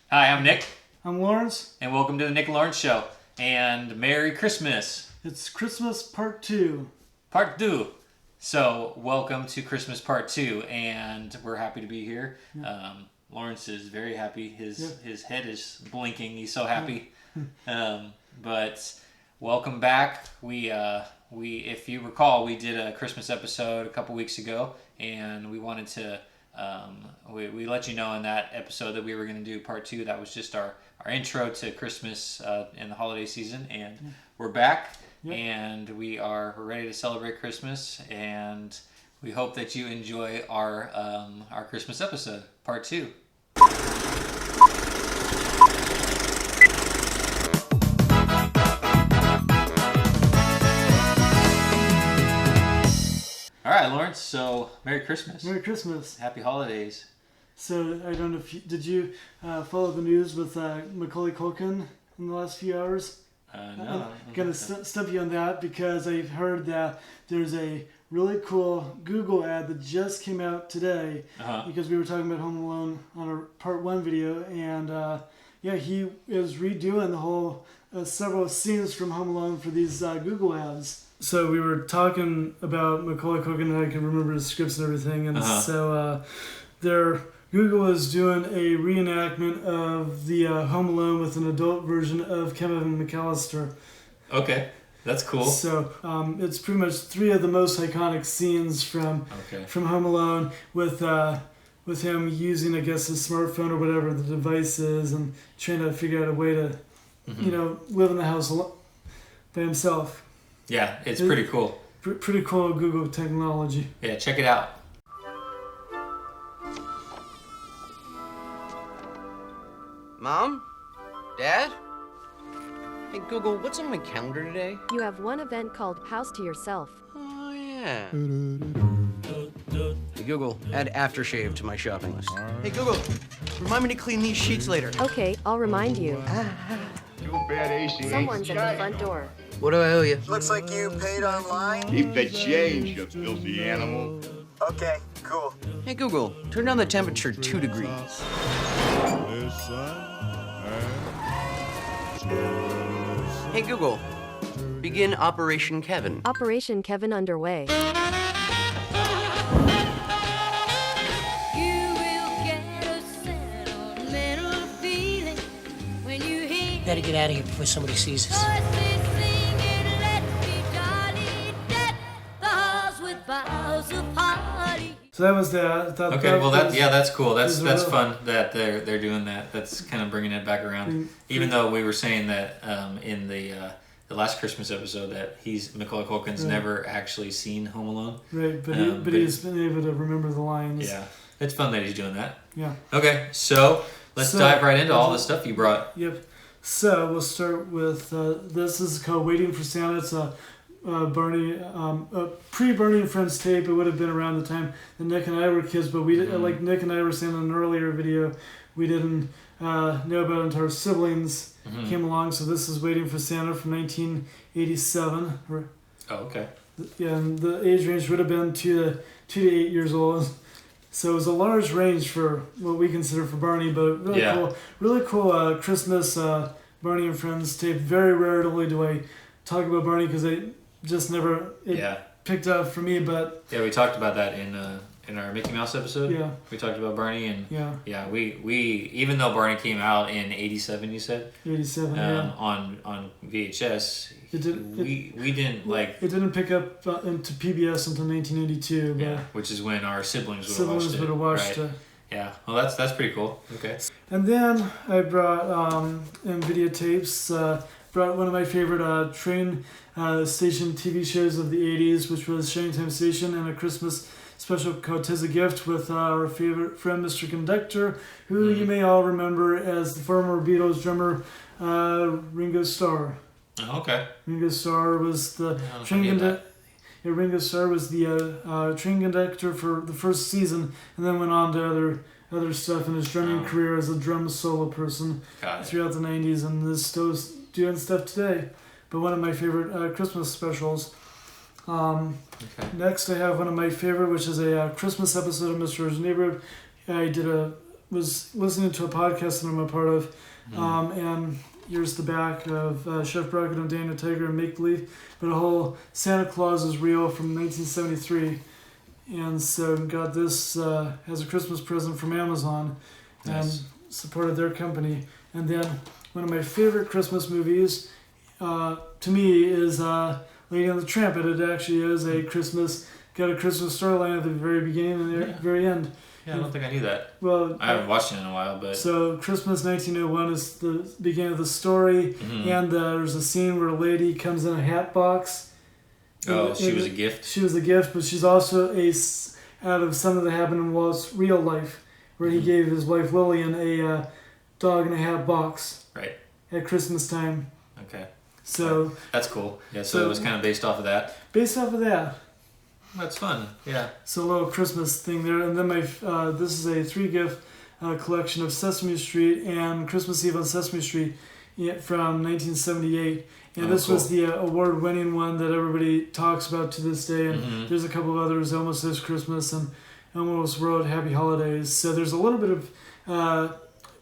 Hi, I'm Nick, I'm Lawrence. and welcome to the Nick and Lawrence Show. And Merry Christmas, It's Christmas Part 2. Part 2. So, welcome to Christmas Part 2, and we're happy to be here. Lawrence is very happy. His head is blinking. He's so happy. But welcome back. We if you recall, we did a Christmas episode a couple weeks ago, and we wanted to we let you know in that episode that we were going to do part 2. That was just our intro to Christmas in the holiday season, and we're back, and we're ready to celebrate Christmas, and we hope that you enjoy our Christmas episode, part 2. All right, Lawrence. So, Merry Christmas. Merry Christmas. Happy holidays. So, I don't know if did you follow the news with Macaulay Culkin in the last few hours? No. I'm going to stump you on that because I've heard that there's a really cool Google ad that just came out today because we were talking about Home Alone on our Part 1 video, and he is redoing the whole several scenes from Home Alone for these Google ads. So we were talking about Macaulay Culkin, and I can remember his scripts and everything, and so Google is doing a reenactment of the Home Alone with an adult version of Kevin McAllister. Okay, that's cool. So it's pretty much 3 of the most iconic scenes from Home Alone with him using, I guess, his smartphone or whatever the device is, and trying to figure out a way to, live in the house by himself. Yeah, it's pretty cool. Pretty cool Google technology. Yeah, check it out. Mom? Dad? Hey, Google, what's on my calendar today? You have one event called House to Yourself. Oh, yeah. Hey, Google, add aftershave to my shopping list. Hey, Google, remind me to clean these sheets later. Okay, I'll remind you. Too bad AC ain't Someone's at the front door. What do I owe you? Looks like you paid online. Keep the change, you filthy animal. Okay, cool. Hey, Google, turn down the temperature 2 degrees. Hey, Google, begin Operation Kevin. Operation Kevin underway. Better get out of here before somebody sees us. So that was that. That's cool. That's fun that they're doing that. That's kind of bringing it back around. Even though we were saying that in the last Christmas episode that Macaulay Culkin's never actually seen Home Alone. Right, but he's been able to remember the lines. Yeah, it's fun that he's doing that. Yeah. Okay, so let's dive right into all the stuff you brought. Yep. So we'll start with this is called "Waiting for Santa." It's a Barney, pre-Barney and Friends tape. It would have been around the time that Nick and I were kids, but we like Nick and I were saying in an earlier video, we didn't know about it until our siblings came along. So this is "Waiting for Santa" from 1987. Oh, okay. Yeah, and the age range would have been 2 to 8 years old. So it was a large range for what we consider for Barney, but really cool Christmas Barney and Friends tape. Very rarely do I talk about Barney because I just never picked up for me. But we talked about that in our Mickey Mouse episode. Yeah, we talked about Barney, and we even though Barney came out in 87, you said 87, on VHS. We didn't like. It didn't pick up into PBS until 1982. But which is when our siblings would have watched it. Yeah, well, that's pretty cool. Okay. And then I brought in videotapes. Brought one of my favorite train station TV shows of the 80s, which was Shanghai Station, and a Christmas special called "'Tis a Gift" with our favorite friend, Mr. Conductor, who you may all remember as the former Beatles drummer, Ringo Starr. Oh, okay. Ringo Starr was the train conductor. Ringo Starr was the train conductor for the first season, and then went on to other stuff in his drumming career as a drum solo person throughout the 90s, and is still doing stuff today. But one of my favorite Christmas specials. Next, I have one of my favorite, which is a Christmas episode of Mr. Rogers' Neighborhood. I did was listening to a podcast that I'm a part of, and here's the back of Chef Brackett and Daniel Tiger and Make Believe, but a whole Santa Claus is Real from 1973. And so got this as a Christmas present from Amazon and supported their company. And then one of my favorite Christmas movies to me is Lady and the Tramp. It actually is got a Christmas storyline at the very beginning and the very end. Yeah, I don't think I knew that. Well, I haven't watched it in a while, but... So Christmas 1901 is the beginning of the story, and there's a scene where a lady comes in a hat box. Oh, she was a gift? She was a gift, but she's also out of something that happened in Walt's real life, where he gave his wife Lillian a dog in a hat box. Right. At Christmas time. Okay. So... That's cool. Yeah, so it was kind of based off of that? Based off of that. That's fun, yeah. So a little Christmas thing there. And then this is a 3-gift collection of Sesame Street and Christmas Eve on Sesame Street from 1978. And this was the award-winning one that everybody talks about to this day. And there's a couple of others, Almost This Christmas and Almost World Happy Holidays. So there's a little bit of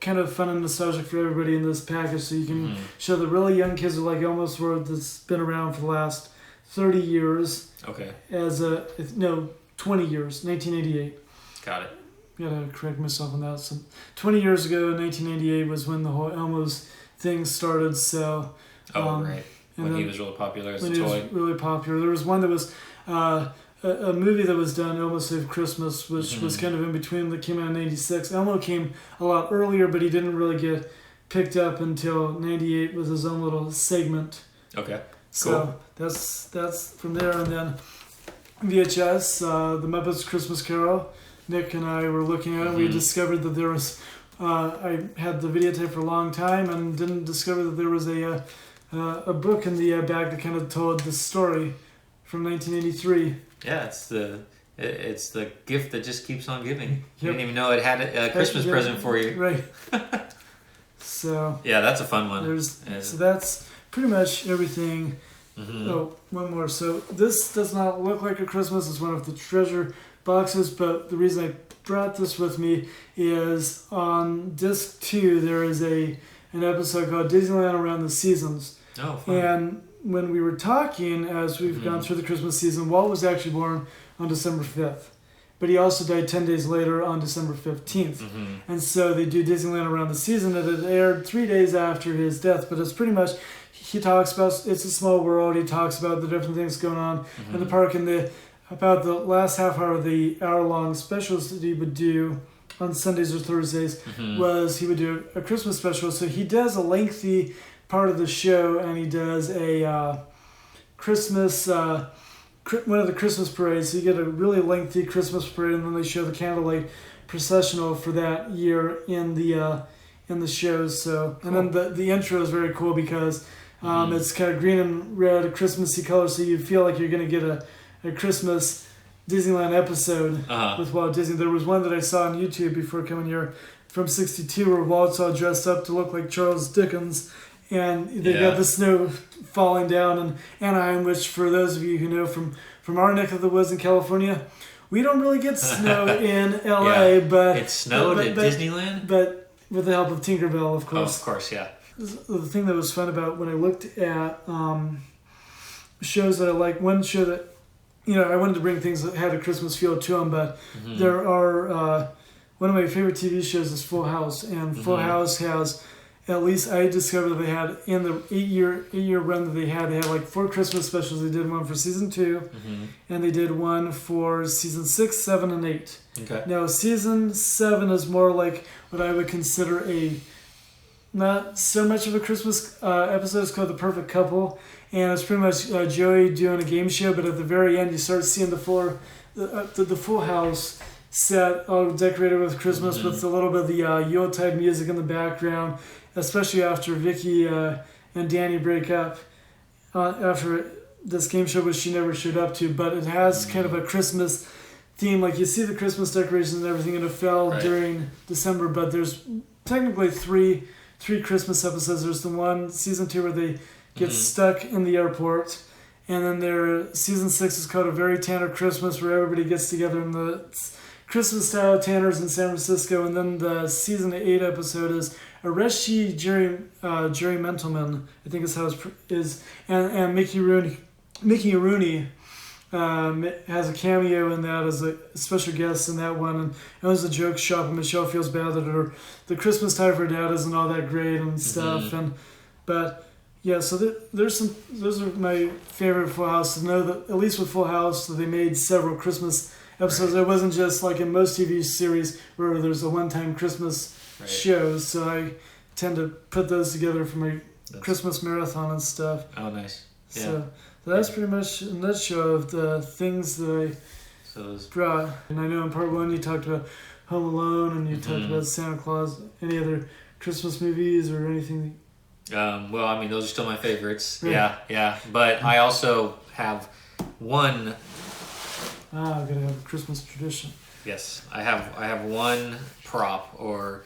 kind of fun and nostalgic for everybody in this package. So you can show the really young kids who like Almost World that's been around for the last 30 years. Okay. 20 years, 1988. Got it. Gotta correct myself on that. So 20 years ago, 1988 was when the whole Elmo's thing started. So. Right. When he was really popular as a toy. When he was really popular. There was one that was a movie that was done, Elmo Saved Christmas, which was kind of in between, that came out in 86. Elmo came a lot earlier, but he didn't really get picked up until 98 with his own little segment. Okay. So that's from there. And then VHS, The Muppets Christmas Carol. Nick and I were looking at it. We discovered that there was... I had the videotape for a long time and didn't discover that there was a book in the back that kind of told the story from 1983. Yeah, it's the gift that just keeps on giving. You didn't even know it had a Christmas present for you. Right. So... Yeah, that's a fun one. So that's pretty much everything. Oh, one more. So this does not look like a Christmas. It's one of the treasure boxes, but the reason I brought this with me is on disc 2 there is an episode called Disneyland Around the Seasons. Oh, fun. And when we were talking as we've gone through the Christmas season, Walt was actually born on December 5th. But he also died 10 days later on December 15th. And so they do Disneyland Around the Season, and it aired 3 days after his death. But it's pretty much, he talks about It's a Small World, he talks about the different things going on in the park, and about the last half hour of the hour-long specials that he would do on Sundays or Thursdays was he would do a Christmas special. So he does a lengthy part of the show, and he does a Christmas... one of the Christmas parades. So you get a really lengthy Christmas parade, and then they show the candlelight processional for that year in the shows. So cool. And then the intro is very cool because it's kind of green and red, a Christmassy color, so you feel like you're going to get a Christmas Disneyland episode with Walt Disney. There was one that I saw on YouTube before coming here from '62 where Walt's all dressed up to look like Charles Dickens. And they got the snow falling down in Anaheim, which for those of you who know from our neck of the woods in California, we don't really get snow in LA, but it snowed at Disneyland? But with the help of Tinkerbell, of course. Oh, of course, yeah. The thing that was fun about when I looked at shows that I like, one show that, I wanted to bring things that had a Christmas feel to them, but there are, one of my favorite TV shows is Full House, and Full House has... At least I discovered that they had in the 8-year run that they had like 4 Christmas specials. They did one for season 2, and they did one for season 6, 7, and 8. Okay. Now season 7 is more like what I would consider not so much of a Christmas episode. It's called The Perfect Couple, and it's pretty much Joey doing a game show. But at the very end, you start seeing the Full House set all decorated with Christmas with a little bit of the Yuletide music in the background. Especially after Vicky and Danny break up after this game show, which she never showed up to. But it has kind of a Christmas theme. Like you see the Christmas decorations and everything, and it fell during December. But there's technically three Christmas episodes. There's the one, season 2, where they get stuck in the airport. And then season 6 is called A Very Tanner Christmas, where everybody gets together in the Christmas style Tanners in San Francisco, and then the season 8 episode is Areshi Jerry Mentalman, I think is how it is, and Mickey Rooney has a cameo in that as a special guest in that one, and it was a joke shop, and Michelle feels bad that the Christmas time for her dad isn't all that great and stuff, but yeah, so those are my favorite Full House. To know that at least with Full House that they made several Christmas episodes. It wasn't just like in most TV series where there's a one-time Christmas show. So I tend to put those together for my Christmas marathon and stuff. Oh, nice. Yeah. So that's pretty much a nutshell of the things that I brought. And I know in part 1 you talked about Home Alone and you talked about Santa Claus. Any other Christmas movies or anything? Well, I mean, those are still my favorites. Yeah. But I also have one. I've got to have a Christmas tradition. Yes, I have one prop or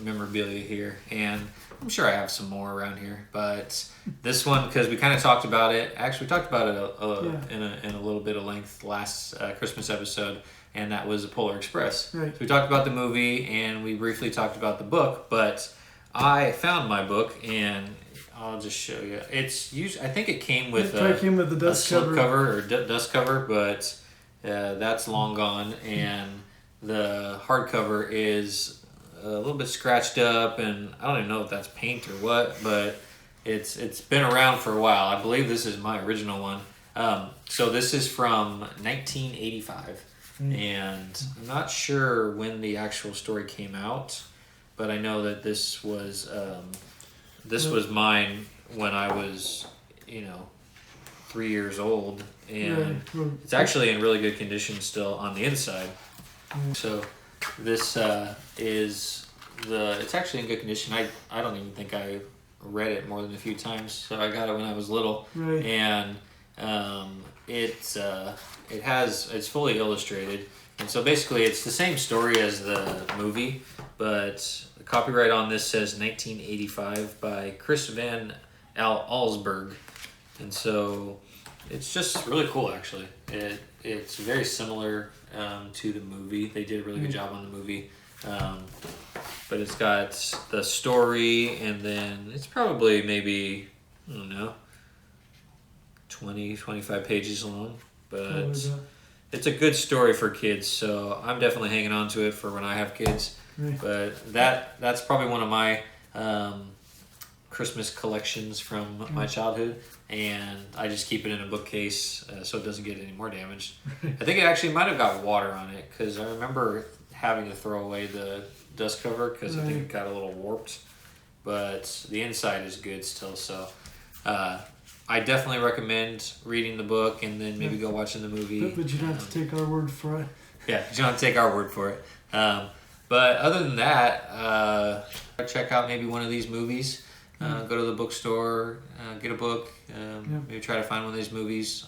memorabilia here, and I'm sure I have some more around here. But this one, because we kind of talked about it. Actually, we talked about it in a little bit of length last Christmas episode, and that was a Polar Express. Right. So we talked about the movie, and we briefly talked about the book. But I found my book, and I'll just show you. It's usually, I think it came with the dust cover or dust cover, but. That's long gone, and the hardcover is a little bit scratched up, and I don't even know if that's paint or what, but it's been around for a while. I believe this is my original one. So this is from 1985, and I'm not sure when the actual story came out, but I know that this was mine when I was, 3 years old, and it's actually in really good condition still on the inside. So this is it's actually in good condition. I don't even think I read it more than a few times. So I got it when I was little, and it's fully illustrated, and so basically it's the same story as the movie, but the copyright on this says 1985 by Chris Van Allsburg. And so it's just really cool, actually. It's very similar to the movie. They did a really good job on the movie. But it's got the story, and then it's probably maybe, 20, 25 pages long. But it's a good story for kids, so I'm definitely hanging on to it for when I have kids. But that's probably one of my Christmas collections from my childhood, and I just keep it in a bookcase so it doesn't get any more damaged. I think it actually might have got water on it, because I remember having to throw away the dust cover because I think it got a little warped, but the inside is good still. So I definitely recommend reading the book and then maybe go watching the movie. But you don't have to take our word for it. Yeah, you don't have to take our word for it. But other than that, check out maybe one of these movies. Go to the bookstore, get a book, maybe try to find one of these movies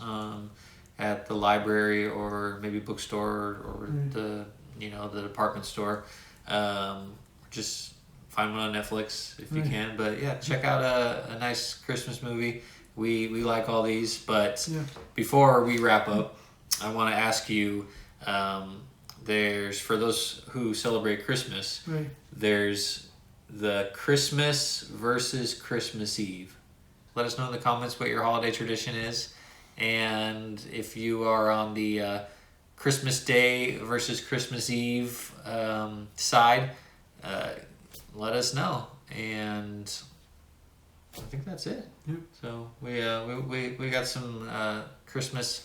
at the library or maybe bookstore or the department store. Just find one on Netflix if you can. But yeah, check out a nice Christmas movie. We like all these. But before we wrap up, I want to ask you, there's, for those who celebrate Christmas, there's the Christmas versus Christmas Eve. Let us know in the comments what your holiday tradition is, and if you are on the Christmas Day versus Christmas Eve side, let us know. And I think that's it. So we got some Christmas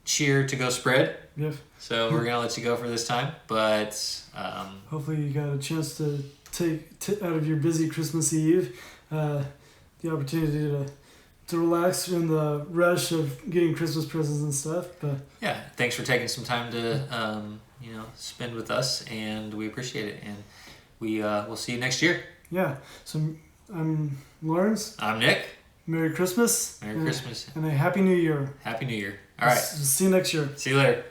cheer to go spread. So we're gonna let you go for this time, but hopefully you got a chance to take out of your busy Christmas Eve the opportunity to relax in the rush of getting Christmas presents and stuff. But yeah, thanks for taking some time to spend with us, and we appreciate it. And we'll see you next year. Yeah. So I'm Lawrence. I'm Nick. Merry Christmas. Merry Christmas. And a Happy New Year. Happy New Year. All right. See you next year. See you later.